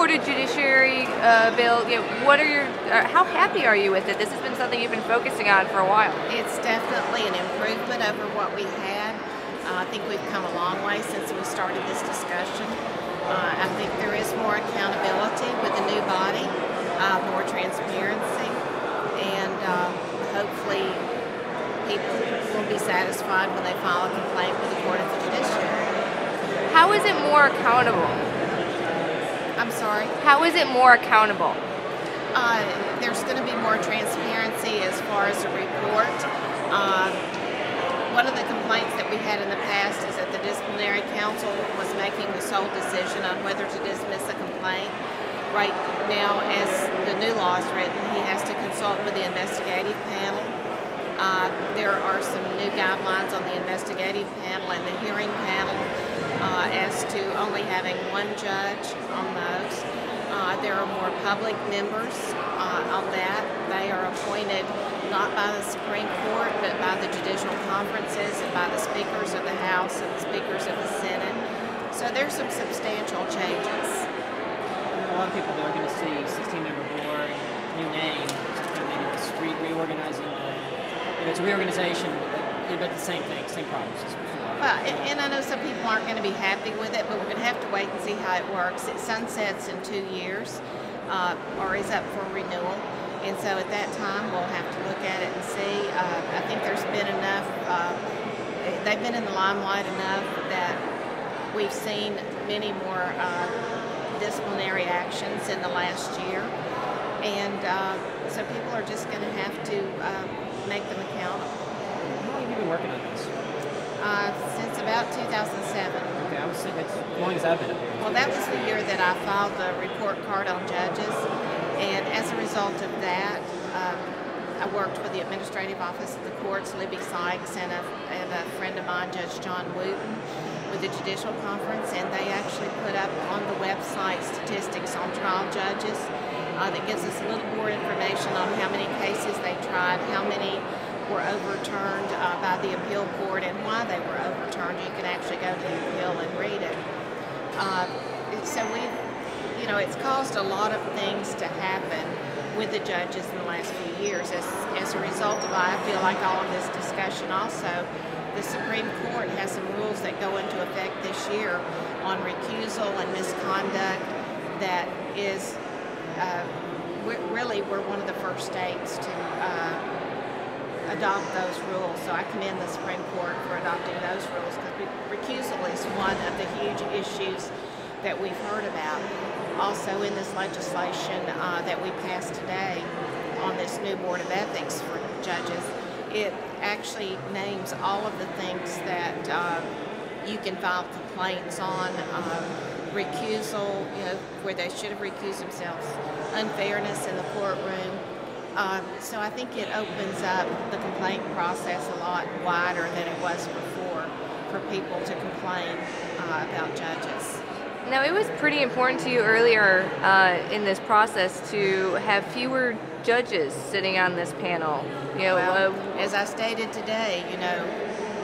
Florida Judiciary bill, what are your, how happy are you with it? This has been something you've been focusing on for a while. It's definitely an improvement over what we had. I think we've come a long way since we started this discussion. I think there is more accountability with the new body, more transparency, and hopefully people will be satisfied when they file a complaint with the Court of the Judiciary. How is it more accountable? I'm sorry? How is it more accountable? There's going to be more transparency as far as the report. One of the complaints that we had in the past is that the disciplinary counsel was making the sole decision on whether to dismiss a complaint. Right now, as the new law is written, he has to consult with the investigative panel. There are some new guidelines on the investigative panel and the hearing panel as to only having one judge on those. There are more public members on that. They are appointed not by the Supreme Court, but by the judicial conferences and by the speakers of the House and the speakers of the Senate. So there's some substantial changes. A lot of people are going to see 16-member board, new name, just kind of maybe it's reorganizing. It's a reorganization, but the same thing, same problems as before. Well, and I know some people aren't going to be happy with it, but we're going to have to wait and see how it works. It sunsets in 2 years, or is up for renewal. And so at that time, we'll have to look at it and see. I think there's been enough, they've been in the limelight enough that we've seen many more disciplinary actions in the last year. And so people are just going to have to make them accountable. How long have you been working on this? Since about 2007. Okay, I was thinking as long as I've been up here. Well, that was the year that I filed the report card on judges. And as a result of that, I worked with the Administrative Office of the Courts, Libby Sykes, and a friend of mine, Judge John Wooten, with the Judicial Conference, and they actually put up on the website statistics on trial judges that gives us a little more information on how many cases they tried, how many were overturned by the appeal court, and why they were overturned. You can actually go to the appeal and read it. So it's caused a lot of things to happen with the judges in the last few years. As a result of, I feel like all of this discussion also, the Supreme Court has some rules that go into effect this year on recusal and misconduct that is, we're one of the first states to adopt those rules. So I commend the Supreme Court for adopting those rules, because recusal is one of the huge issues that we've heard about. Also in this legislation that we passed today on this new Board of Ethics for judges, it actually names all of the things that you can file complaints on, recusal, where they should have recused themselves, unfairness in the courtroom. So I think it opens up the complaint process a lot wider than it was before for people to complain about judges. Now, it was pretty important to you earlier in this process to have fewer judges sitting on this panel. Well, as I stated today,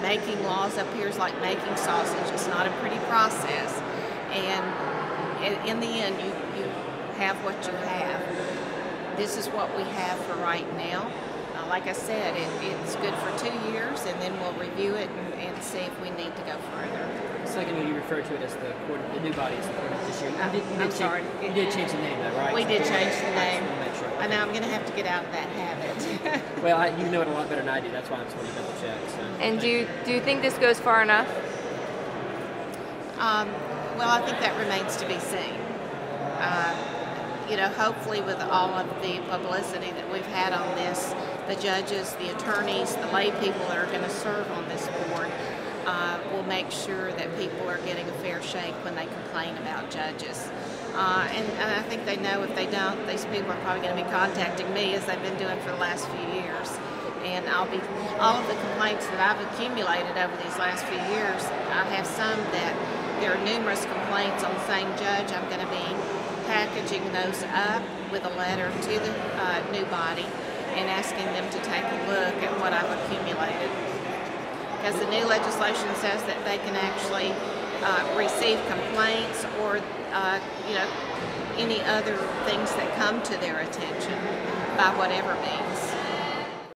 making laws appears like making sausage. It's not a pretty process. And in the end, you have what you have. This is what we have for right now. Like I said, it's good for 2 years, and then we'll review it and see if we need to go further. Second, you refer to it as the new body as the Court of Judiciary. I'm sorry. You did change the name, though, right? We did change the name. Make sure. I know I'm going to have to get out of that habit. Well, you know it a lot better than I do. That's why I just wanted to double check. So. And do you think this goes far enough? Well, I think that remains to be seen. Hopefully with all of the publicity that we've had on this, the judges, the attorneys, the lay people that are going to serve on this board will make sure that people are getting a fair shake when they complain about judges. And I think they know if they don't, these people are probably going to be contacting me, as they've been doing for the last few years. And all of the complaints that I've accumulated over these last few years, I have some that there are numerous complaints on the same judge. I'm going to be packaging those up with a letter to the new body and asking them to take a look at what I've accumulated. Because the new legislation says that they can actually receive complaints or you know, any other things that come to their attention by whatever means.